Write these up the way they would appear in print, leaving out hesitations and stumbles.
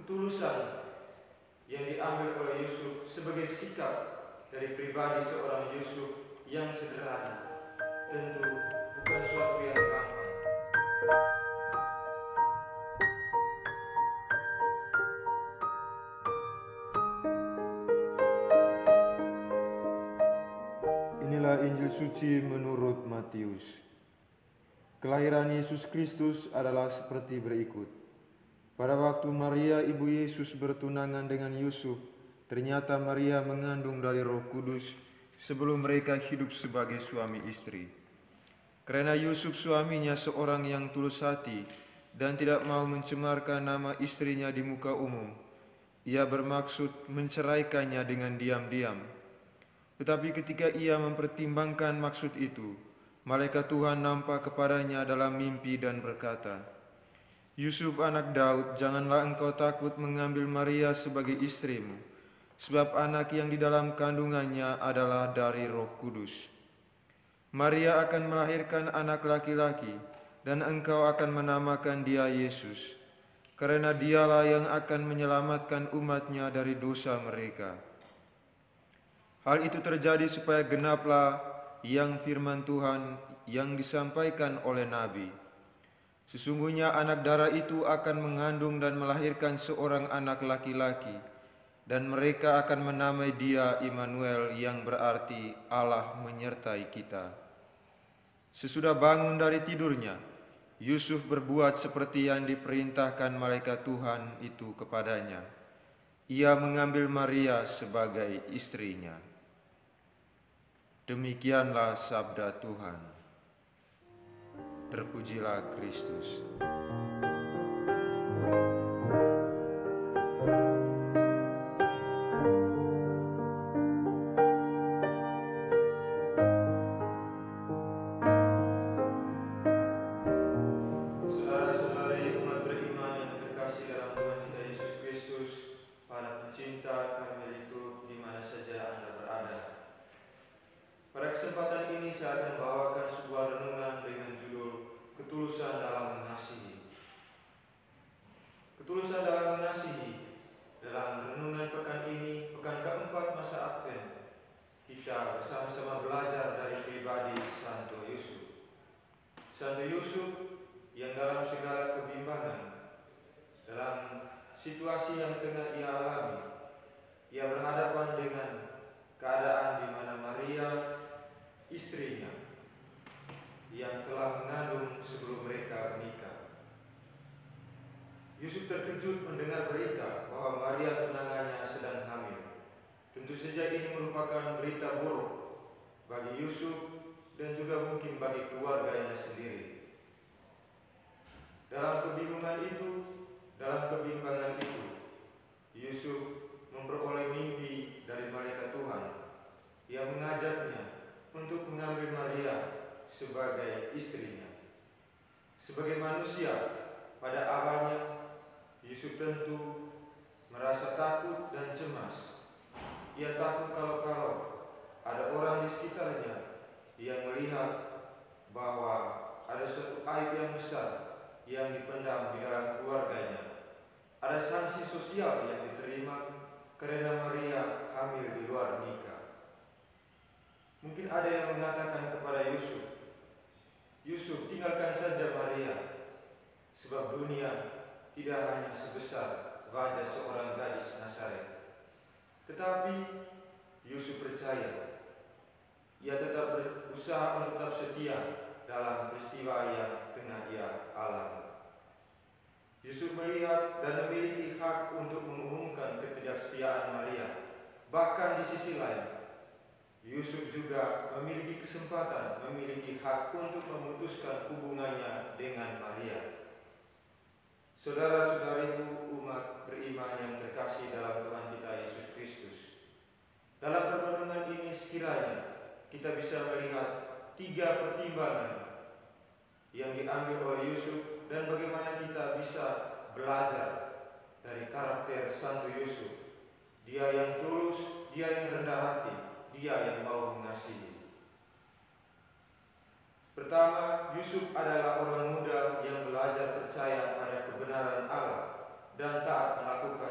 ketulusan yang diambil oleh Yusuf sebagai sikap dari pribadi seorang Yusuf yang sederhana tentu bukan suatu yang gampang. Inilah Injil suci menurut Matius. Kelahiran Yesus Kristus adalah seperti berikut. Pada waktu Maria ibu Yesus bertunangan dengan Yusuf, ternyata Maria mengandung dari Roh Kudus sebelum mereka hidup sebagai suami istri. Karena Yusuf suaminya seorang yang tulus hati dan tidak mau mencemarkan nama istrinya di muka umum, ia bermaksud menceraikannya dengan diam-diam. Tetapi ketika ia mempertimbangkan maksud itu, malaikat Tuhan nampak kepadanya dalam mimpi dan berkata, "Yusuf anak Daud, janganlah engkau takut mengambil Maria sebagai istrimu, sebab anak yang di dalam kandungannya adalah dari Roh Kudus. Maria akan melahirkan anak laki-laki, dan engkau akan menamakan dia Yesus, karena dialah yang akan menyelamatkan umatnya dari dosa mereka." Hal itu terjadi supaya genaplah yang firman Tuhan yang disampaikan oleh Nabi. Sesungguhnya anak darah itu akan mengandung dan melahirkan seorang anak laki-laki, dan mereka akan menamai dia Immanuel, yang berarti Allah menyertai kita. Sesudah bangun dari tidurnya, Yusuf berbuat seperti yang diperintahkan malaikat Tuhan itu kepadanya. Ia mengambil Maria sebagai istrinya. Demikianlah sabda Tuhan. Terpujilah Kristus. Saudara-saudari umat beriman yang terkasih dalam Tuhan kita Yesus Kristus, para pencinta Karmelitu di mana saja Anda berada. Pada kesempatan ini saya akan bawakan sebuah renungan dengan judul Ketulusan dalam Mengasihi. Ketulusan dalam mengasihi. Dalam renungan pekan ini, pekan keempat masa Advent, kita bersama-sama belajar dari pribadi Santo Yusuf. Santo Yusuf yang dalam segala kebimbangan, dalam situasi yang tengah ia alami, ia berhadapan dengan keadaan di mana Maria, istrinya, yang telah mengandung sebelum mereka menikah. Yusuf terkejut mendengar berita bahwa Maria tunangannya sedang hamil. Tentu saja ini merupakan berita buruk bagi Yusuf dan juga mungkin bagi keluarganya sendiri. Dalam kebimbangan itu, Yusuf memperoleh mimpi dari malaikat Tuhan yang mengajaknya untuk mengambil Maria sebagai istrinya. Sebagai manusia, pada awalnya Yusuf tentu merasa takut dan cemas. Ia takut kalau ada orang di sekitarnya yang melihat bahwa ada suatu aib yang besar yang dipendam di dalam keluarganya. Ada sanksi sosial yang diterima karena Maria hamil di luar nikah. Mungkin ada yang mengatakan kepada Yusuf, "Yusuf, tinggalkan saja Maria, sebab dunia tidak hanya sebesar wajah seorang gadis Nazaret." Tetapi Yusuf percaya, ia tetap berusaha untuk tetap setia dalam peristiwa yang tengah ia alami. Yusuf melihat dan memiliki hak untuk mengumumkan ketidaksetiaan Maria. Bahkan di sisi lain, Yusuf juga memiliki kesempatan, memiliki hak untuk memutuskan hubungannya dengan Maria. Saudara-saudariku umat beriman yang terkasih dalam Tuhan kita Yesus Kristus, dalam permenungan ini sekiranya kita bisa melihat 3 pertimbangan yang diambil oleh Yusuf dan bagaimana kita bisa belajar dari karakter Santo Yusuf. Dia yang tulus, dia yang rendah hati, dia yang mau mengasihi. Pertama, Yusuf adalah orang muda yang belajar percaya pada kebenaran Allah dan taat melakukan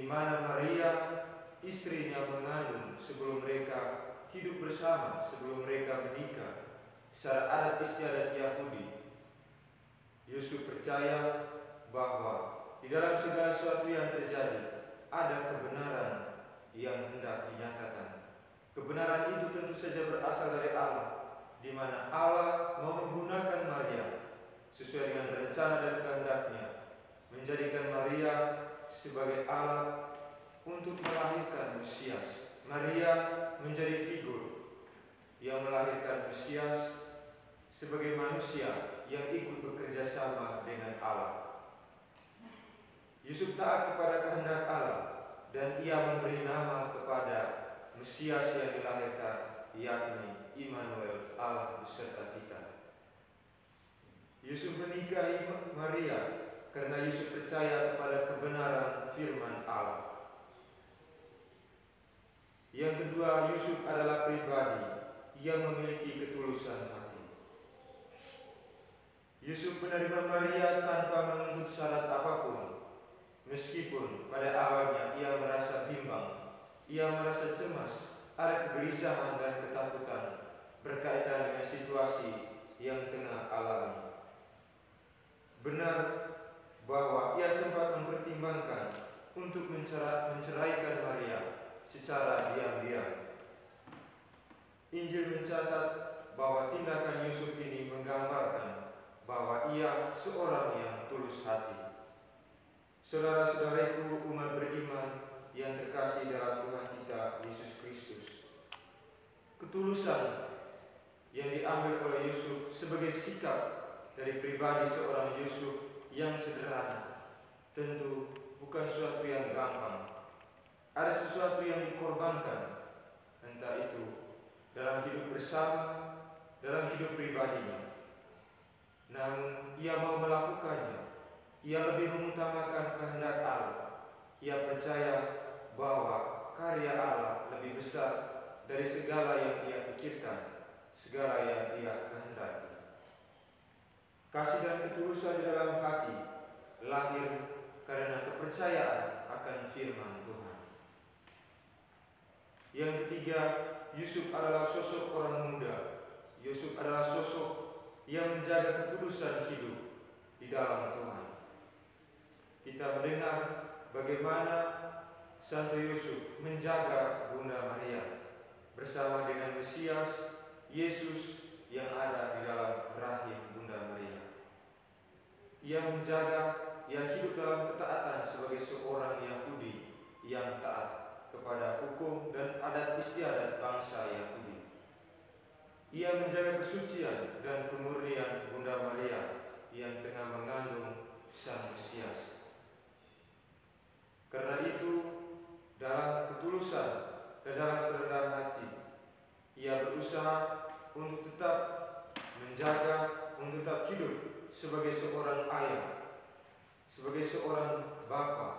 di mana Maria istrinya mengandung sebelum mereka hidup bersama, sebelum mereka menikah secara adat istiadat Yahudi. Yusuf percaya bahwa di dalam segala sesuatu yang terjadi ada kebenaran yang hendak dinyatakan. Kebenaran itu tentu saja berasal dari Allah, di mana Allah mau menggunakan Maria sesuai dengan rencana dan kehendaknya, menjadikan Maria sebagai alat untuk melahirkan Mesias. Maria menjadi figur yang melahirkan Mesias sebagai manusia yang ikut bekerja sama dengan Allah. Yusuf taat kepada kehendak Allah dan ia memberi nama kepada Mesias yang dilahirkan, yakni Immanuel, Allah beserta kita. Yusuf menikahi Maria karena Yusuf percaya kepada kebenaran firman Allah. Yang kedua, Yusuf adalah pribadi yang memiliki ketulusan hati. Yusuf menerima Maria tanpa menuntut syarat apapun. Meskipun pada awalnya ia merasa bimbang, ia merasa cemas, ada kegelisahan dan ketakutan berkaitan dengan situasi yang tengah alami. Benar bahwa ia sempat mempertimbangkan untuk menceraikan Maria secara diam-diam. Injil mencatat bahwa tindakan Yusuf ini menggambarkan bahwa ia seorang yang tulus hati. Saudara-saudariku umat beriman yang terkasih dalam Tuhan kita Yesus Kristus, ketulusan yang diambil oleh Yusuf sebagai sikap dari pribadi seorang Yusuf yang sederhana tentu bukan sesuatu yang gampang. Ada sesuatu yang dikorbankan, entah itu dalam hidup bersama, dalam hidup pribadinya. Namun ia mau melakukannya. Ia lebih mengutamakan kehendak Allah. Ia percaya bahwa karya Allah lebih besar dari segala yang ia pikirkan, segala yang ia kehendaki. Kasih dan ketulusan di dalam hati lahir karena kepercayaan akan firman Tuhan. Yang ketiga, Yusuf adalah sosok orang muda. Yusuf adalah sosok yang menjaga kekudusan hidup di dalam Tuhan. Kita mendengar bagaimana Santo Yusuf menjaga Bunda Maria bersama dengan Mesias Yesus yang ada di dalam rahim Bunda Maria. Ia menjaga, ia hidup dalam ketaatan sebagai seorang Yahudi yang taat kepada hukum dan adat istiadat bangsa Yahudi. Ia menjaga kesucian dan kemurnian Bunda Maria yang tengah mengandung Sang Mesias. Karena itu, dalam ketulusan dan dalam kerendahan hati, ia berusaha untuk tetap menjaga, untuk tetap hidup sebagai seorang ayah, sebagai seorang bapa.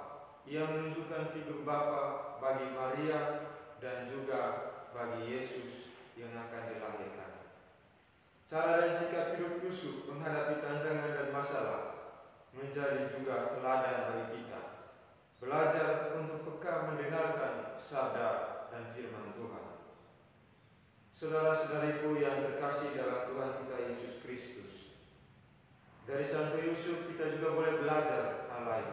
Ia menunjukkan figur bapa bagi Maria dan juga bagi Yesus yang akan dilahirkan. Cara dan sikap hidup Yusuf menghadapi tantangan dan masalah menjadi juga teladan bagi kita. Belajar untuk peka mendengarkan sabda dan firman Tuhan. Saudara-saudariku yang terkasih dalam Tuhan kita Yesus Kristus, dari Santo Yusuf kita juga boleh belajar hal lain,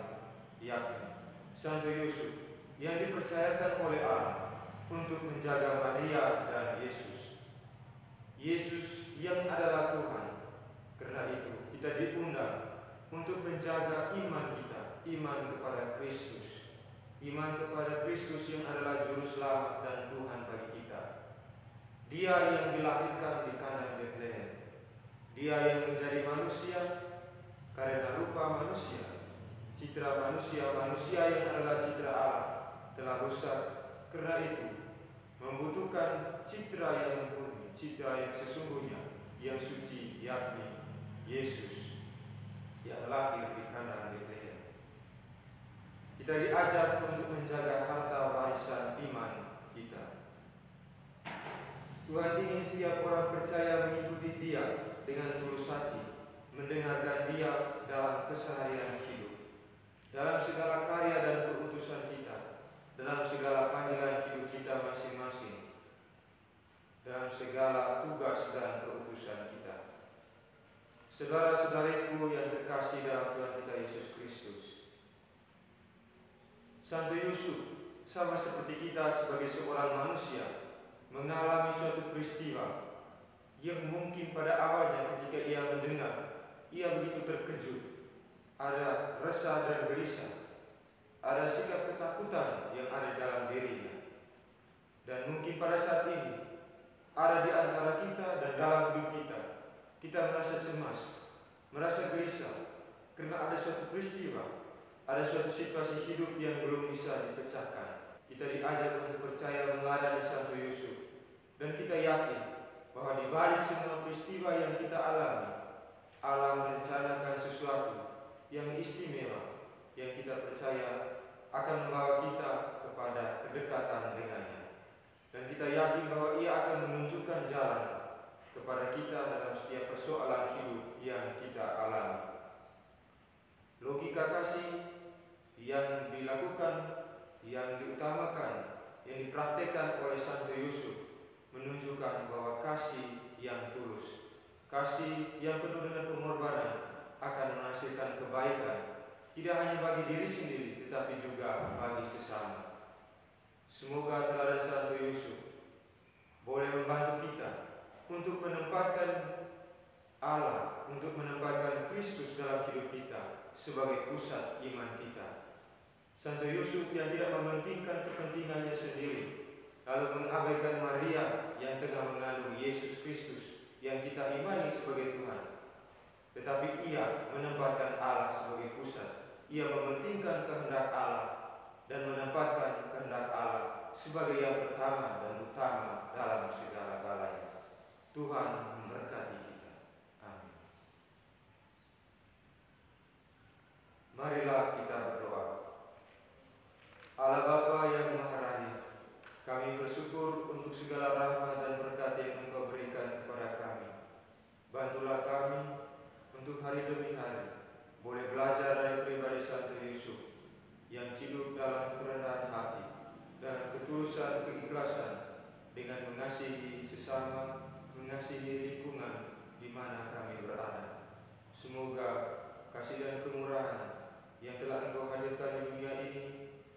yakni Santo Yusuf yang dipercayakan oleh Allah untuk menjaga Maria dan Yesus. Yesus yang adalah Tuhan. Karena itu kita diundang untuk menjaga iman kita, iman kepada Kristus. Iman kepada Kristus yang adalah juru selamat dan Tuhan bagi kita. Dia yang dilahirkan di kandang Betlehem. Dia yang menjadi manusia karena rupa manusia. Citra manusia yang adalah citra Allah telah rusak. Karena itu membutuhkan citra yang murni, citra yang sesungguhnya, yang suci, yakni Yesus yang lahir di kandang Betlehem. Kita diajar untuk menjaga harta warisan iman kita. Tuhan ingin setiap orang percaya mengikuti Dia dengan tulus hati, mendengarkan Dia dalam keseharian hidup, dalam segala karya dan keputusan kita, dalam segala panggilan hidup kita masing-masing, dalam segala tugas dan keutusan kita. Saudara-saudariku yang terkasih dalam Tuhan kita Yesus Kristus, Santo Yusuf sama seperti kita sebagai seorang manusia mengalami suatu peristiwa yang mungkin pada awalnya ketika ia mendengar, ia begitu terkejut, ada resah dan gelisah, ada sikap ketakutan yang ada dalam dirinya. Dan mungkin pada saat ini ada di antara kita dan dalam hidup kita merasa cemas, merasa gelisah karena ada suatu peristiwa, ada suatu situasi hidup yang belum bisa dipecahkan. Kita diajak untuk percaya meladani Santo Yusuf, dan kita yakin bahwa di balik semua peristiwa yang kita alami, Allah merencanakan sesuatu yang istimewa yang kita percaya akan membawa kita kepada kedekatan dengannya. Dan kita yakin bahwa Ia akan menunjukkan jalan kepada kita dalam setiap persoalan hidup yang kita alami. Logika kasih yang dilakukan, yang diutamakan, yang dipraktekkan oleh Santo Yusuf menunjukkan bahwa kasih yang tulus, kasih yang penuh dengan pengorbanan akan menghasilkan kebaikan, tidak hanya bagi diri sendiri tetapi juga bagi sesama. Semoga teladan Santo Yusuf boleh membantu kita untuk menempatkan Allah, untuk menempatkan Kristus dalam hidup kita sebagai pusat iman kita. Santo Yusuf yang tidak mementingkan kepentingannya sendiri, lalu mengabaikan Maria yang tengah mengandung Yesus Kristus yang kita imani sebagai Tuhan. Tetapi ia menempatkan Allah sebagai pusat. Ia mementingkan kehendak Allah dan menempatkan kehendak Allah sebagai yang pertama dan utama dalam segala-galanya. Tuhan memberkati kita. Amin. Marilah kita berdoa. Allah Bapa yang Maha Rahim, kami bersyukur untuk segala rahmat dan berkat yang Engkau berikan kepada kami. Bantulah kami untuk hari demi hari boleh belajar dari pribadi Santo Yusuf yang hidup dalam kerendahan hati, dalam ketulusan keikhlasan, dengan mengasihi sesama, mengasihi lingkungan di mana kami berada. Semoga kasih dan kemurahan yang telah Engkau hadirkan di dunia ini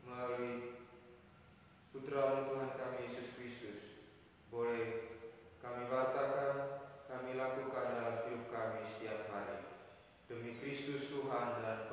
melalui Putra Tuhan kami Yesus Kristus boleh kami lakukan dalam hidup kami setiap hari. Demi Kristus Tuhan dan